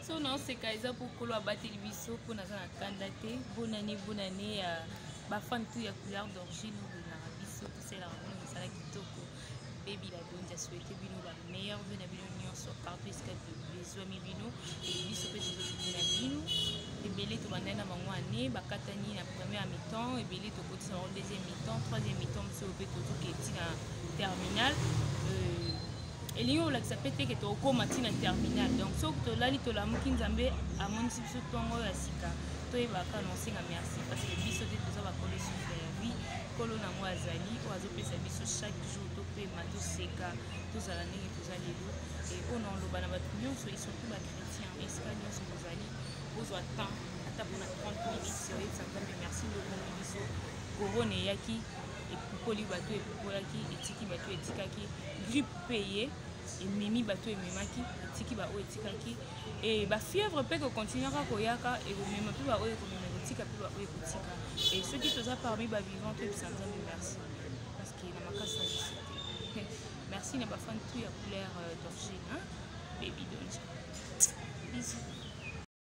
So non c'est kaisa pour kolo abattre biso pour na kanda te bonne année ba fan tout ya couleur d'origine na biso tout c'est la bonne sala kitoko baby la donne ja souhaiter bino la meilleure de na bino nyonso partout esca besoin mi bino et biso pe na bino et belé to bandana bango année bakatani na première mi-temps et belé to kotisa en deuxième mi-temps troisième mi-temps so pe to to keti na terminal et l'union là qui s'appelle que tu au matin en terminal donc sauf que là tu la muki nzambe à mon type sur ton sika to e ba annoncer merci parce que biso de tous va coller sur la vie kolo na moi azali o azopesa biso chaque jour to pe mato seka to zala ndenge to zali lo et au nom lo bana batu nyonso ils sont tous ba chrétiens espagnol so bozali bozwa temps ata pour na 30 minutes sur nzambe merci le bon biso corona yaki et pukoli bato et pukolaki etiki bato etikaki grippe payé et mimi bato et memaki etiki ba o etikaki et ba fièvre peut que continuera koyaka et même plus ba o e komema etika plus ba o e kotika et ceux qui sont parmi ba vivants et sans merci parce que na makasa visité merci na ba fan tout ya couleur d'origine hein baby donja bisous.